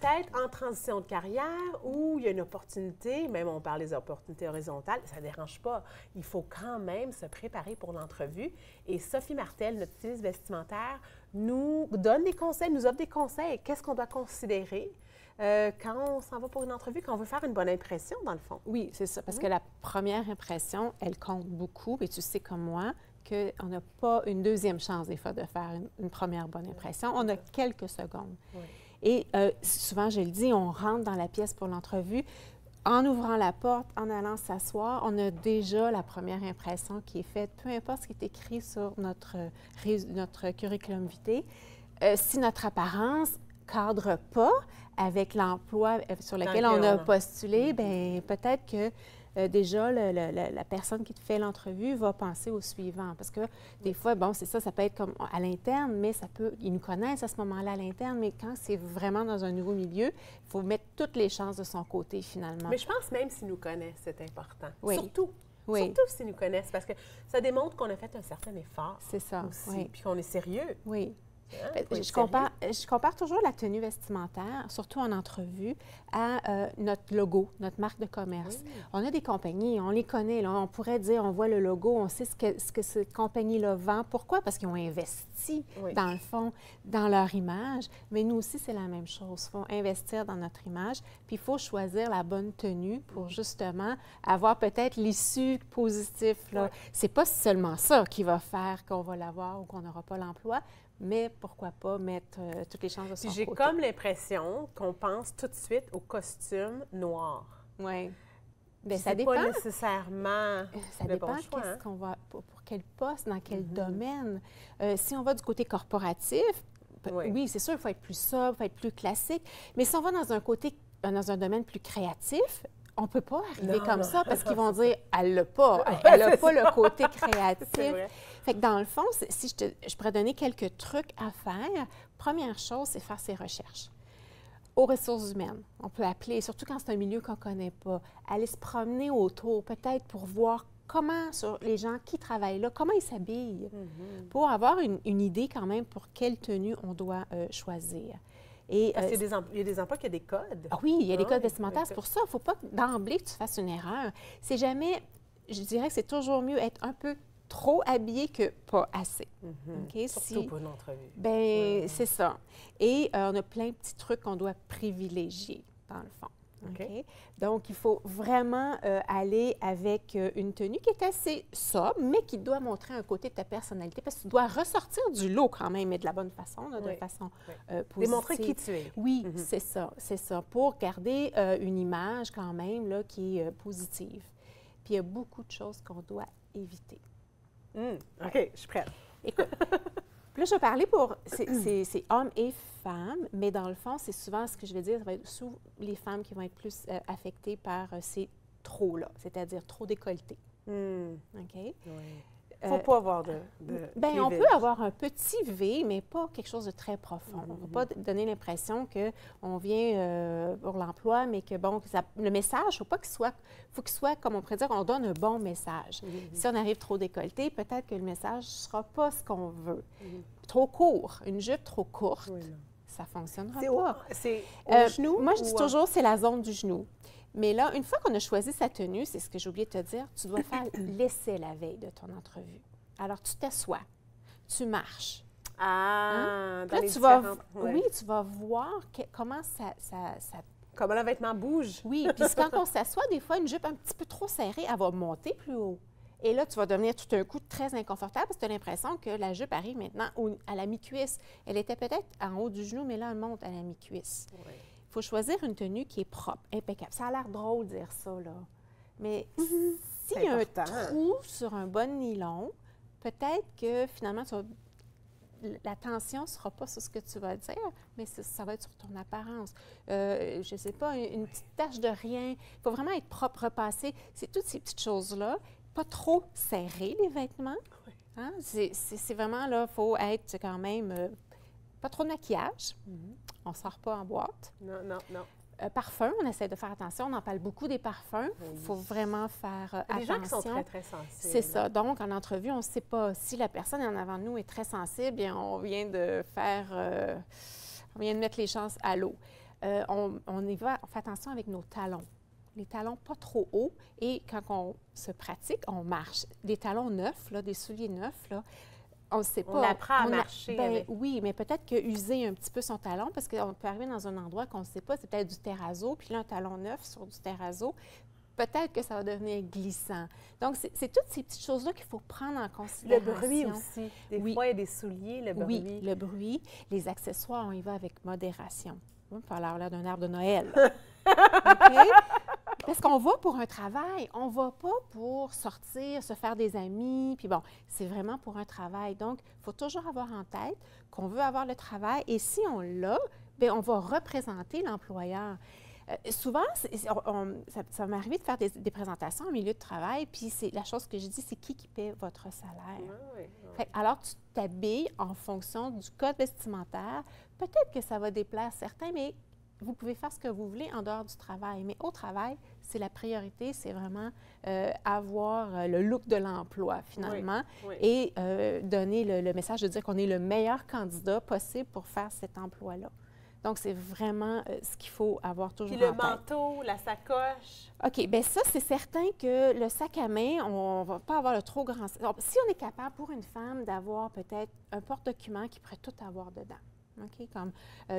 peut-être en transition de carrière ou il y a une opportunité, même on parle des opportunités horizontales, ça ne dérange pas. Il faut quand même se préparer pour l'entrevue. Et Sophie Martel, notre styliste vestimentaire, nous donne des conseils, nous offre des conseils. Qu'est-ce qu'on doit considérer quand on s'en va pour une entrevue, quand on veut faire une bonne impression, dans le fond? Oui, c'est ça, parce que la première impression, elle compte beaucoup. Et tu sais comme moi qu'on n'a pas une deuxième chance, des fois, de faire une première bonne impression. On a quelques secondes. Oui. Et souvent, je le dis, on rentre dans la pièce pour l'entrevue. En ouvrant la porte, en allant s'asseoir, on a déjà la première impression qui est faite, peu importe ce qui est écrit sur notre curriculum vitae. Si notre apparence cadre pas avec l'emploi sur lequel on a postulé, bien, peut-être que déjà, la personne qui te fait l'entrevue va penser au suivant. Parce que des fois, bon, c'est ça, ça peut être comme à l'interne, mais ça peut, ils nous connaissent à ce moment-là à l'interne, mais quand c'est vraiment dans un nouveau milieu, il faut mettre toutes les chances de son côté, finalement. Mais je pense même s'ils nous connaissent, c'est important. Oui. Surtout. Oui. Surtout s'ils nous connaissent, parce que ça démontre qu'on a fait un certain effort. C'est ça, aussi, oui. Puis qu'on est sérieux. Oui. Hein? Je compare toujours la tenue vestimentaire, surtout en entrevue, à notre logo, notre marque de commerce. Oui. On a des compagnies, on les connaît, là, on pourrait dire, on voit le logo, on sait ce que cette compagnie-là vend. Pourquoi? Parce qu'ils ont investi, dans le fond, dans leur image. Mais nous aussi, c'est la même chose. Il faut investir dans notre image, puis il faut choisir la bonne tenue pour justement avoir peut-être l'issue positive. Oui. C'est pas seulement ça qui va faire qu'on va l'avoir ou qu'on n'aura pas l'emploi, mais pourquoi pas mettre toutes les chances de son côté. J'ai comme l'impression qu'on pense tout de suite au costume noir. Oui. Bien, ça dépend. Pas nécessairement ça dépend bon choix, qu'est-ce qu'on va, pour quel poste, dans quel domaine. Si on va du côté corporatif, oui, c'est sûr, il faut être plus sobre, il faut être plus classique. Mais si on va dans un domaine plus créatif, on ne peut pas arriver comme ça parce qu'ils vont dire « elle n'a pas, elle n'a pas le côté créatif ». Fait que dans le fond, si je pourrais donner quelques trucs à faire, première chose, c'est faire ses recherches. Aux ressources humaines, on peut appeler, surtout quand c'est un milieu qu'on ne connaît pas, aller se promener autour, peut-être pour voir comment, sur les gens qui travaillent là, comment ils s'habillent, pour avoir une idée quand même pour quelle tenue on doit choisir. Et, parce qu'il y a des emplois qui ont des codes. Ah oui, il y a des codes vestimentaires. C'est pour ça, il ne faut pas d'emblée que tu fasses une erreur. C'est jamais, je dirais que c'est toujours mieux être un peu trop habillé que pas assez. Okay? Surtout pour une entrevue. Bien, c'est ça. Et on a plein de petits trucs qu'on doit privilégier, dans le fond. Okay? Donc, il faut vraiment aller avec une tenue qui est assez sobre, mais qui doit montrer un côté de ta personnalité, parce que tu dois ressortir du lot quand même, mais de la bonne façon, là, de façon positive. Démontrer qui tu es. Oui, c'est ça, pour garder une image quand même là, qui est positive. Puis, il y a beaucoup de choses qu'on doit éviter. OK, je suis prête. Écoute, là, je vais parler pour... C'est hommes et femmes, mais dans le fond, c'est souvent ce que je vais dire, ça va être souvent les femmes qui vont être plus affectées par ces trop-là, c'est-à-dire trop décolleté. OK? Oui. Il ne faut pas avoir bien, on peut avoir un petit V, mais pas quelque chose de très profond. On ne va pas donner l'impression qu'on vient pour l'emploi, mais que, bon, le message, il faut qu'il soit, comme on pourrait dire, on donne un bon message. Si on arrive trop décolleté, peut-être que le message ne sera pas ce qu'on veut. Trop court, une jupe trop courte, ça ne fonctionnera pas. C'est au genou? Moi, je dis toujours, c'est la zone du genou. Mais là, une fois qu'on a choisi sa tenue, c'est ce que j'ai oublié de te dire, tu dois faire l'essai la veille de ton entrevue. Alors, tu t'assois, tu marches. Dans les tu vas voir comment ça comment le vêtement bouge. Oui, puis quand on s'assoit, des fois, une jupe un petit peu trop serrée, elle va monter plus haut. Et là, tu vas devenir tout d'un coup très inconfortable parce que tu as l'impression que la jupe arrive maintenant à la mi-cuisse. Elle était peut-être en haut du genou, mais là, elle monte à la mi-cuisse. Oui. Il faut choisir une tenue qui est propre, impeccable. Ça a l'air drôle de dire ça, là. Mais s'il y a un trou sur un bon nylon, peut-être que finalement, la tension ne sera pas sur ce que tu vas dire, mais ça va être sur ton apparence. Je ne sais pas, une petite tache de rien. Il faut vraiment être propre, repassé. C'est toutes ces petites choses-là. Pas trop serré, les vêtements. Oui. Hein? C'est vraiment, là, il faut être quand même... pas trop de maquillage. On ne sort pas en boîte. Non. Parfum, on essaie de faire attention. On en parle beaucoup des parfums. Il faut vraiment faire attention. Les gens qui sont très, très sensibles. C'est ça. Donc, en entrevue, on ne sait pas si la personne en avant de nous est très sensible, bien, on vient de mettre les chances à l'eau. on fait attention avec nos talons. Les talons pas trop hauts. Et quand on se pratique, on marche. Des talons neufs, là, des souliers neufs, là, on ne sait pas. On apprend à marcher avec. Oui, mais peut-être qu'user un petit peu son talon, parce qu'on peut arriver dans un endroit qu'on ne sait pas, c'est peut-être du terrazzo, puis là, un talon neuf sur du terrazzo, peut-être que ça va devenir glissant. Donc, c'est toutes ces petites choses-là qu'il faut prendre en considération. Le bruit aussi. Des fois, il y a des souliers, le bruit. Oui, le bruit. Les accessoires, on y va avec modération. On peut avoir l'air d'un arbre de Noël. OK? Parce qu'on va pour un travail, on ne va pas pour sortir, se faire des amis, puis bon, c'est vraiment pour un travail. Donc, il faut toujours avoir en tête qu'on veut avoir le travail et si on l'a, bien, on va représenter l'employeur. Souvent, ça m'est arrivé de faire des présentations au milieu de travail, puis la chose que je dis, c'est qui paie votre salaire. Fait, alors, tu t'habilles en fonction du code vestimentaire. Peut-être que ça va déplaire certains, mais vous pouvez faire ce que vous voulez en dehors du travail. Mais au travail, c'est la priorité, c'est vraiment avoir le look de l'emploi, finalement, et donner le message de dire qu'on est le meilleur candidat possible pour faire cet emploi-là. Donc, c'est vraiment ce qu'il faut avoir toujours en tête. Puis le manteau, la sacoche. OK, bien ça, c'est certain que le sac à main, on ne va pas avoir le trop grand... Si on est capable, pour une femme, d'avoir peut-être un porte-document qui pourrait tout avoir dedans. OK, comme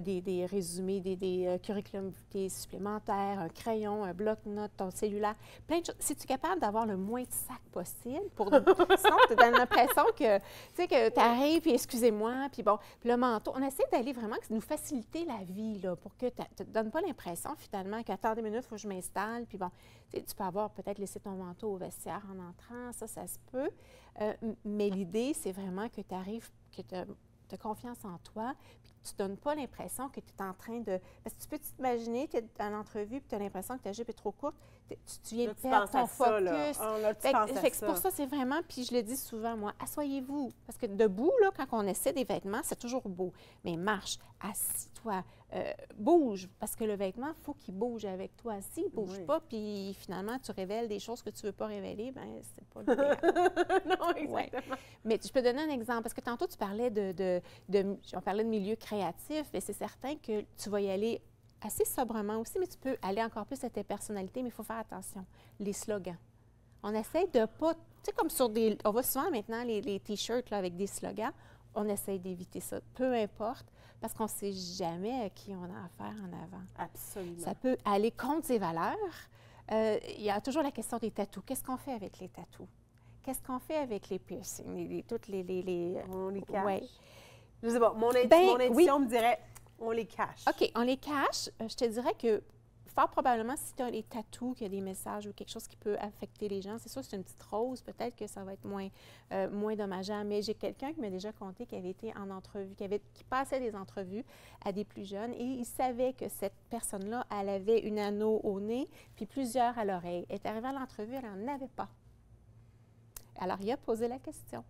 des résumés, des curriculum vitae supplémentaires, un crayon, un bloc-notes, ton cellulaire, plein de choses. Si tu es capable d'avoir le moins de sacs possible, sinon tu donnes l'impression que, tu sais, que tu arrives, puis excusez-moi, puis bon, puis le manteau, on essaie d'aller vraiment nous faciliter la vie, là, pour que tu ne te donnes pas l'impression, finalement, qu'attends des minutes, il faut que je m'installe, puis bon, tu peux avoir peut-être laissé ton manteau au vestiaire en entrant, ça se peut, mais l'idée, c'est vraiment que tu arrives, que tu as confiance en toi, puis tu ne donnes pas l'impression que tu es en train de... Parce que tu peux t'imaginer, tu es en entrevue, puis tu as l'impression que ta jupe est trop courte, tu viens de perdre ton focus. C'est pour ça, c'est vraiment, puis je le dis souvent, moi, asseyez-vous. Parce que debout, là, quand on essaie des vêtements, c'est toujours beau. Mais marche, assis-toi, bouge, parce que le vêtement, il faut qu'il bouge avec toi. S'il ne bouge pas, puis finalement, tu révèles des choses que tu ne veux pas révéler, bien, c'est pas l'idéal. Non, exactement. Ouais. Mais je peux donner un exemple, parce que tantôt, tu parlais on parlait de milieu créatif, et c'est certain que tu vas y aller assez sobrement aussi, mais tu peux aller encore plus à tes personnalités, mais il faut faire attention. Les slogans. On essaie de pas, tu sais, comme sur des... On voit souvent maintenant les T-shirts là, avec des slogans. On essaie d'éviter ça, peu importe, parce qu'on ne sait jamais à qui on a affaire en avant. Absolument. Ça peut aller contre ses valeurs. Il y a toujours la question des tatous. Qu'est-ce qu'on fait avec les tatous? Qu'est-ce qu'on fait avec les piercings? Toutes les... On les cache. Ouais. Je sais pas, mon intuition me dirait, on les cache. OK, on les cache. Je te dirais que fort probablement, si tu as les tatous, qu'il y a des messages ou quelque chose qui peut affecter les gens, c'est sûr que c'est une petite rose, peut-être que ça va être moins dommageable. Mais j'ai quelqu'un qui m'a déjà conté qui avait été en entrevue, qui passait des entrevues à des plus jeunes et il savait que cette personne-là, elle avait une anneau au nez puis plusieurs à l'oreille. Elle est arrivée à l'entrevue, elle n'en avait pas. Alors, il a posé la question.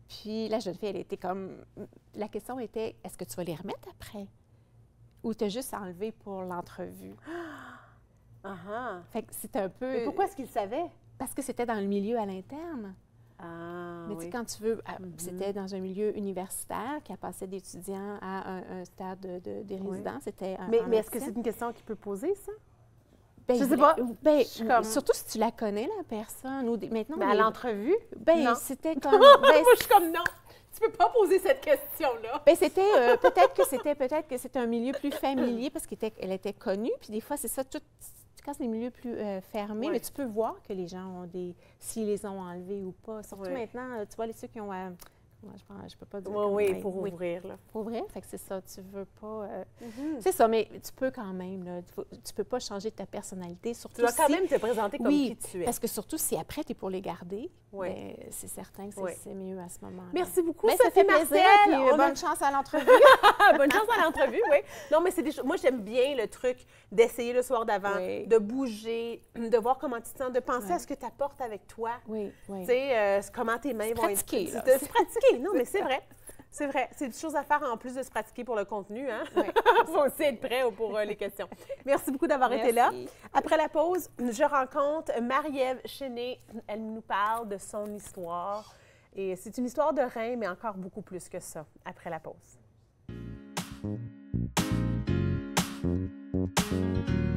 Puis la jeune fille, elle était comme... La question était, est-ce que tu vas les remettre après? Ou tu as juste enlevé pour l'entrevue? Fait que c'est un peu... Mais pourquoi est-ce qu'il savait? Parce que c'était dans le milieu à l'interne. Mais tu sais, quand tu veux... C'était dans un milieu universitaire qui a passé d'étudiants à un stade des résidents. C'était mais est-ce que c'est une question qu'il peut poser, ça? Ben, je sais pas. Ben, surtout si tu la connais, la personne. Maintenant, à l'entrevue? Ben, c'était comme... Moi, je suis comme non. Tu peux pas poser cette question-là. Bien, c'était peut-être que c'était un milieu plus familier parce qu'elle était connue. Puis des fois, c'est ça, quand c'est des milieux plus fermés, mais tu peux voir que les gens ont s'ils les ont enlevés ou pas. Surtout maintenant, tu vois, ceux qui ont... je peux pas dire. Oui, pour ouvrir. Là. Pour ouvrir, fait que c'est ça, tu veux pas... C'est ça, mais tu peux quand même, là, tu peux pas changer ta personnalité, surtout tu dois quand même te présenter comme qui tu es. Parce que surtout, si après, tu es pour les garder, bien, c'est certain que c'est mieux à ce moment-là. Merci beaucoup, ça fait plaisir, puis bonne chance à l'entrevue. Bonne chance à l'entrevue, oui. Non, mais c'est des choses... Moi, j'aime bien le truc d'essayer le soir d'avant, de bouger, de voir comment tu te sens, de penser à ce que tu apportes avec toi. Tu sais, comment tes mains vont être... Se pratiquer. Non, mais c'est vrai. C'est vrai. C'est des choses à faire en plus de se pratiquer pour le contenu. Hein? Il faut aussi être prêt pour les questions. Merci beaucoup d'avoir été là. Après la pause, je rencontre Marie-Ève Chéné. Elle nous parle de son histoire. Et c'est une histoire de rein, mais encore beaucoup plus que ça. Après la pause. Bye!